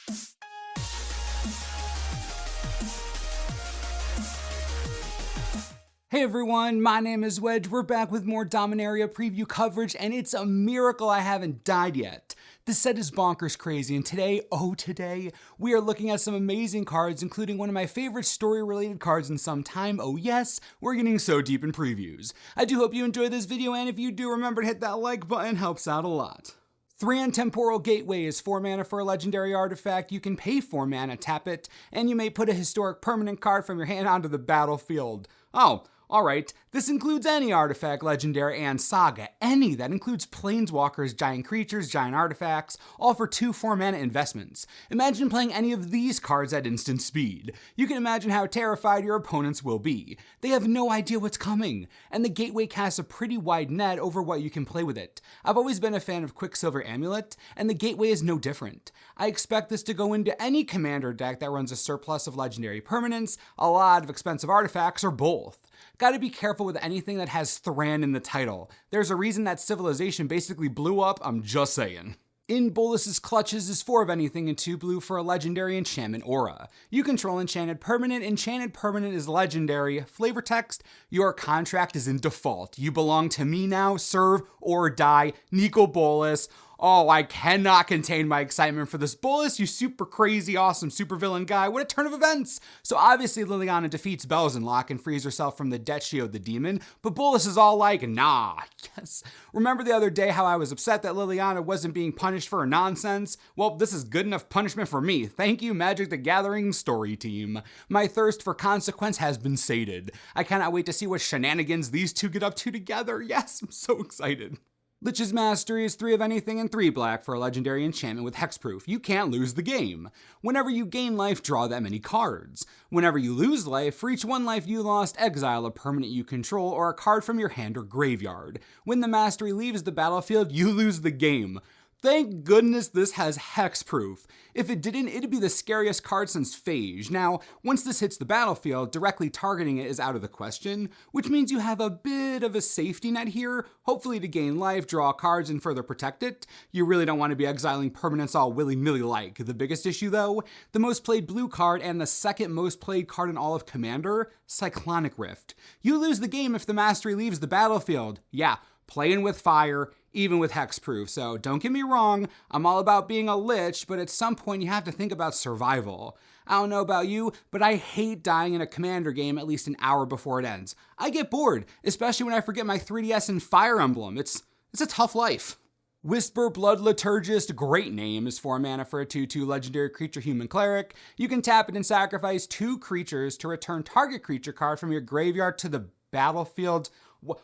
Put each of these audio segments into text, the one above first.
Hey everyone, my name is Wedge. We're back with more Dominaria preview coverage, and it's a miracle I haven't died yet. This set is bonkers crazy, and today, we are looking at some amazing cards, including one of my favorite story-related cards in some time. Oh yes, we're getting so deep in previews. I do hope you enjoyed this video, and if you do, remember to hit that like button, helps out a lot. 3 Temporal Gateway is 4 mana for a legendary artifact. You can pay 4 mana, tap it, and you may put a historic permanent card from your hand onto the battlefield. Oh, alright, this includes any artifact, legendary, and saga. Any. That includes planeswalkers, giant creatures, giant artifacts, all for 2 4-mana investments. Imagine playing any of these cards at instant speed. You can imagine how terrified your opponents will be. They have no idea what's coming, and the Gateway casts a pretty wide net over what you can play with it. I've always been a fan of Quicksilver Amulet, and the Gateway is no different. I expect this to go into any commander deck that runs a surplus of legendary permanents, a lot of expensive artifacts, or both. Gotta be careful with anything that has Thran in the title. There's a reason that Civilization basically blew up, I'm just saying. In Bolas' clutches is 4 of anything and 2 blue for a legendary enchantment aura. You control enchanted permanent is legendary. Flavor text, your contract is in default. You belong to me now, serve or die, Nico Bolas. Oh, I cannot contain my excitement for this Bolas, you super crazy, awesome supervillain guy. What a turn of events! So obviously Liliana defeats Belzenlock and frees herself from the debt she owed the demon, but Bolas is all like, nah, yes. Remember the other day how I was upset that Liliana wasn't being punished for her nonsense? Well, this is good enough punishment for me. Thank you, Magic the Gathering story team. My thirst for consequence has been sated. I cannot wait to see what shenanigans these two get up to together. Yes, I'm so excited. Lich's Mastery is 3 of anything and 3 black for a legendary enchantment with hexproof. You can't lose the game. Whenever you gain life, draw that many cards. Whenever you lose life, for each 1 life you lost, exile a permanent you control or a card from your hand or graveyard. When the Mastery leaves the battlefield, you lose the game. Thank goodness this has hexproof. If it didn't, it'd be the scariest card since Phage. Now, once this hits the battlefield, directly targeting it is out of the question, which means you have a bit of a safety net here, hopefully to gain life, draw cards, and further protect it. You really don't want to be exiling permanents all willy-nilly like. The biggest issue though, the most played blue card and the second most played card in all of Commander, Cyclonic Rift. You lose the game if the Mastery leaves the battlefield. Yeah, playing with fire, even with hexproof. So don't get me wrong, I'm all about being a Lich, but at some point you have to think about survival. I don't know about you, but I hate dying in a Commander game at least an hour before it ends. I get bored, especially when I forget my 3DS and Fire Emblem. It's a tough life. Whisper Blood Liturgist, great name, is 4 mana for a 2/2 legendary creature human cleric. You can tap it and sacrifice 2 creatures to return target creature card from your graveyard to the battlefield.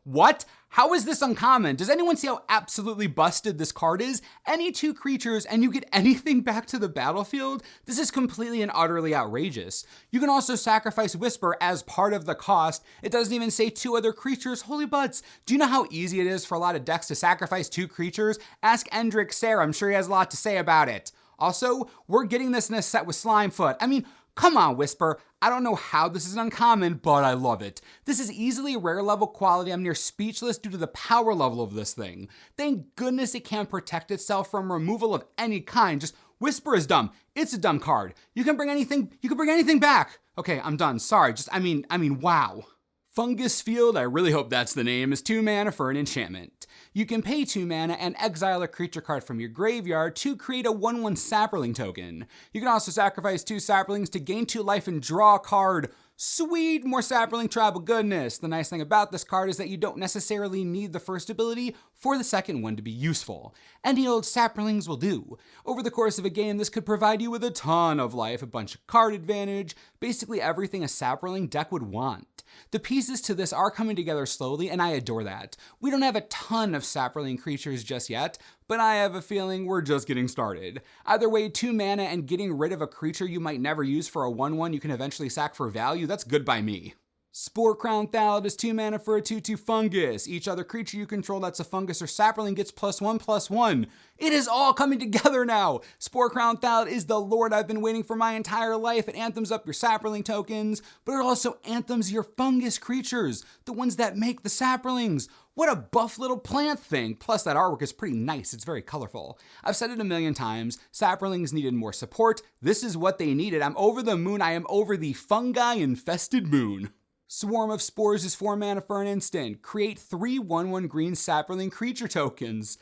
What? How is this uncommon? Does anyone see how absolutely busted this card is? Any 2 creatures and you get anything back to the battlefield? This is completely and utterly outrageous. You can also sacrifice Whisper as part of the cost. It doesn't even say 2 other creatures. Holy butts. Do you know how easy it is for a lot of decks to sacrifice 2 creatures? Ask Endrick Sayre, I'm sure he has a lot to say about it. Also, we're getting this in a set with Slimefoot. I mean, come on, Whisper. I don't know how this is uncommon, but I love it. This is easily a rare level quality. I'm near speechless due to the power level of this thing. Thank goodness it can protect itself from removal of any kind. Just Whisper is dumb. It's a dumb card. You can bring anything back. Okay, I'm done. Sorry. I mean, wow. Fungus Field, I really hope that's the name, is 2 mana for an enchantment. You can pay 2 mana and exile a creature card from your graveyard to create a 1/1 Sapperling token. You can also sacrifice 2 Sapperlings to gain 2 life and draw a card. Sweet, more Sapperling tribal goodness. The nice thing about this card is that you don't necessarily need the first ability for the second one to be useful. Any old Sapperlings will do. Over the course of a game, this could provide you with a ton of life, a bunch of card advantage, basically everything a Sapperling deck would want. The pieces to this are coming together slowly, and I adore that. We don't have a ton of Sapperling creatures just yet, but I have a feeling we're just getting started. Either way, 2 mana and getting rid of a creature you might never use for a 1/1 you can eventually sack for value, that's good by me. Spore Crown Thallid is 2 mana for a 2/2 fungus. Each other creature you control that's a fungus or sapperling gets +1/+1. It is all coming together now! Spore Crown Thallid is the lord I've been waiting for my entire life. It anthems up your sapperling tokens, but it also anthems your fungus creatures, the ones that make the sapperlings. What a buff little plant thing! Plus that artwork is pretty nice, it's very colorful. I've said it a million times, saplings needed more support. This is what they needed. I'm over the moon, I am over the fungi-infested moon. Swarm of Spores is 4 mana for an instant. Create 3 1/1 green sapling creature tokens.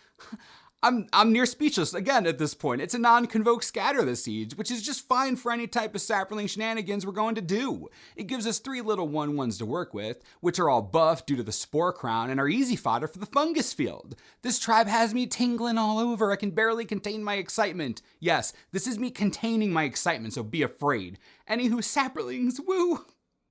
I'm near speechless again at this point. It's a non-convoke Scatter the Seeds, which is just fine for any type of sapling shenanigans we're going to do. It gives us 3 little 1/1s to work with, which are all buffed due to the Spore Crown and are easy fodder for the fungus field. This tribe has me tingling all over. I can barely contain my excitement. Yes, this is me containing my excitement, so be afraid. Anywho, saplings, woo!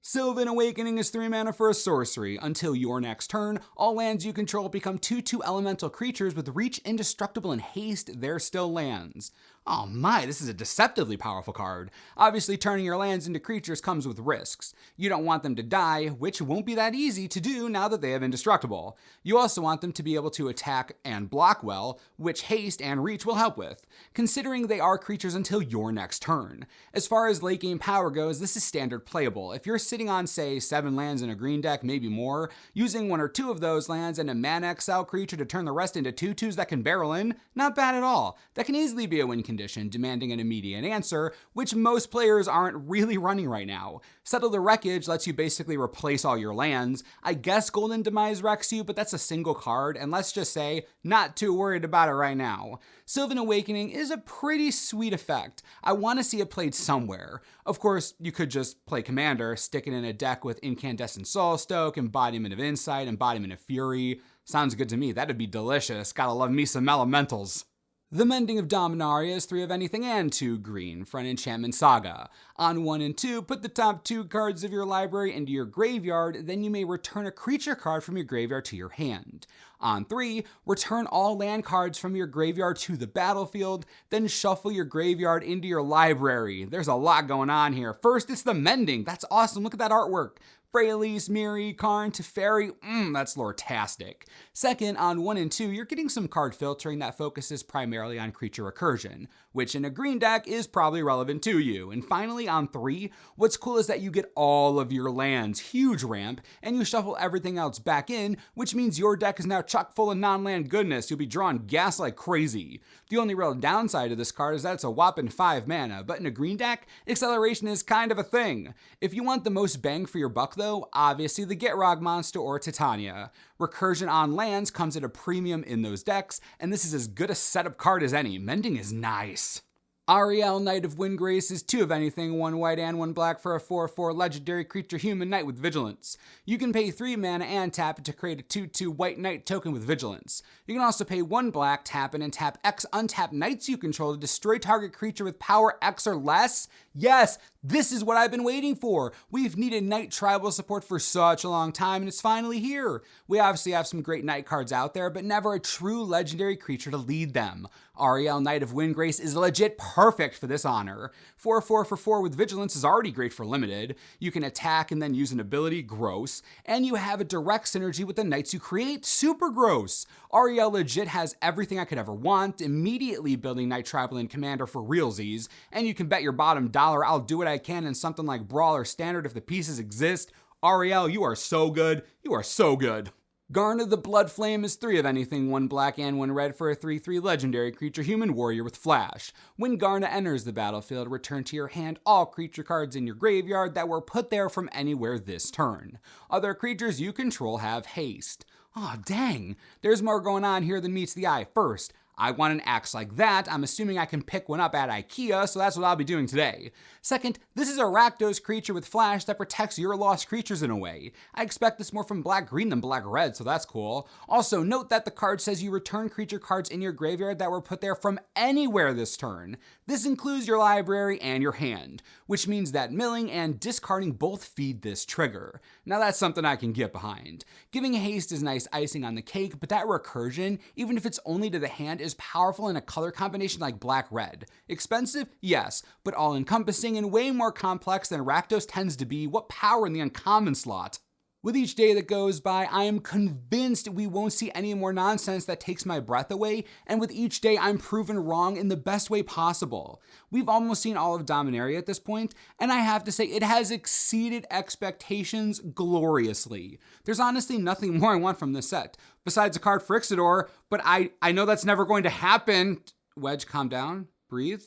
Sylvan Awakening is 3 mana for a sorcery. Until your next turn, all lands you control become 2/2 elemental creatures with reach, indestructible, and haste. They're still lands. Oh my, this is a deceptively powerful card. Obviously, turning your lands into creatures comes with risks. You don't want them to die, which won't be that easy to do now that they have indestructible. You also want them to be able to attack and block well, which haste and reach will help with, considering they are creatures until your next turn. As far as late game power goes, this is standard playable. If you're sitting on, say, 7 lands in a green deck, maybe more, using 1 or 2 of those lands and a mana exile creature to turn the rest into 2/2s that can barrel in, not bad at all. That can easily be a win condition, demanding an immediate answer, which most players aren't really running right now. Settle the Wreckage lets you basically replace all your lands. I guess Golden Demise wrecks you, but that's a single card, and let's just say, not too worried about it right now. Sylvan Awakening is a pretty sweet effect. I want to see it played somewhere. Of course, you could just play Commander, stick it in a deck with Incandescent Soulstoke, Embodiment of Insight, Embodiment of Fury. Sounds good to me, that'd be delicious. Gotta love me some elementals. The Mending of Dominaria is 3 of anything and 2 green for an enchantment saga. On 1 and 2, put the top 2 cards of your library into your graveyard, then you may return a creature card from your graveyard to your hand. On 3, return all land cards from your graveyard to the battlefield, then shuffle your graveyard into your library. There's a lot going on here. First, it's the Mending. That's awesome, look at that artwork. Freyalise, Miri, Karn, Teferi, that's lore-tastic. Second, on 1 and 2, you're getting some card filtering that focuses primarily on creature recursion, which in a green deck is probably relevant to you. And finally, on 3, what's cool is that you get all of your lands, huge ramp, and you shuffle everything else back in, which means your deck is now chock full of non-land goodness. You'll be drawing gas like crazy. The only real downside of this card is that it's a whopping 5 mana, but in a green deck, acceleration is kind of a thing. If you want the most bang for your buck though, obviously the Gitrog monster or Titania. Recursion on lands comes at a premium in those decks, and this is as good a setup card as any. Mending is nice. Aryel, Knight of Windgrace is 2 of anything, 1 white and 1 black for a 4/4 legendary creature human knight with vigilance. You can pay 3 mana and tap it to create a 2/2 white knight token with vigilance. You can also pay 1 black, tap it, and tap X untap knights you control to destroy target creature with power X or less. Yes, this is what I've been waiting for. We've needed knight tribal support for such a long time, and it's finally here. We obviously have some great knight cards out there, but never a true legendary creature to lead them. Aryel, Knight of Windgrace is legit perfect for this honor. 4/4 for 4 with vigilance is already great for limited. You can attack and then use an ability, gross. And you have a direct synergy with the knights you create, super gross. Aryel legit has everything I could ever want, immediately building Knight Tribal and Commander for realsies. And you can bet your bottom dollar I'll do what I can in something like Brawl or Standard if the pieces exist. Aryel, you are so good. You are so good. Garna the Blood Flame is 3 of anything, 1 black and 1 red for a 3/3 legendary creature human warrior with flash. When Garna enters the battlefield, return to your hand all creature cards in your graveyard that were put there from anywhere this turn. Other creatures you control have haste. Aw, dang. There's more going on here than meets the eye. First, I want an axe like that. I'm assuming I can pick one up at IKEA, so that's what I'll be doing today. Second, this is a Rakdos creature with flash that protects your lost creatures in a way. I expect this more from black-green than black-red, so that's cool. Also, note that the card says you return creature cards in your graveyard that were put there from anywhere this turn. This includes your library and your hand, which means that milling and discarding both feed this trigger. Now that's something I can get behind. Giving haste is nice icing on the cake, but that recursion, even if it's only to the hand, is powerful in a color combination like black-red. Expensive? Yes, but all-encompassing and way more complex than Rakdos tends to be. What power in the uncommon slot? With each day that goes by, I am convinced we won't see any more nonsense that takes my breath away, and with each day, I'm proven wrong in the best way possible. We've almost seen all of Dominaria at this point, and I have to say it has exceeded expectations gloriously. There's honestly nothing more I want from this set, besides a card for Ixidor, but I know that's never going to happen. Wedge, calm down, breathe.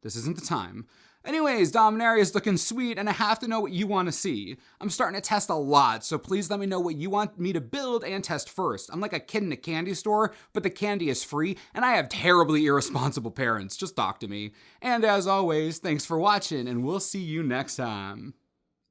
This isn't the time. Anyways, Dominaria is looking sweet, and I have to know what you want to see. I'm starting to test a lot, so please let me know what you want me to build and test first. I'm like a kid in a candy store, but the candy is free, and I have terribly irresponsible parents. Just talk to me. And as always, thanks for watching, and we'll see you next time.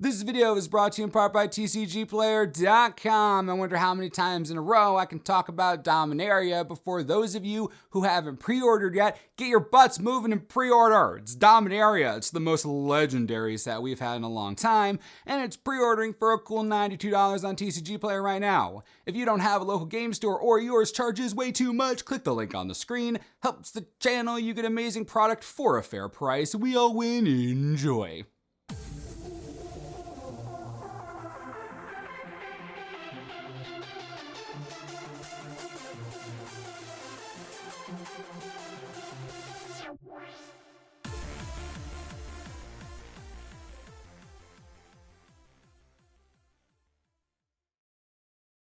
This video is brought to you in part by TCGplayer.com. I wonder how many times in a row I can talk about Dominaria before those of you who haven't pre-ordered yet, get your butts moving and pre-order. It's Dominaria. It's the most legendary set we've had in a long time, and it's pre-ordering for a cool $92 on TCG Player right now. If you don't have a local game store or yours charges way too much, click the link on the screen. Helps the channel, you get amazing product for a fair price. We all win. Enjoy.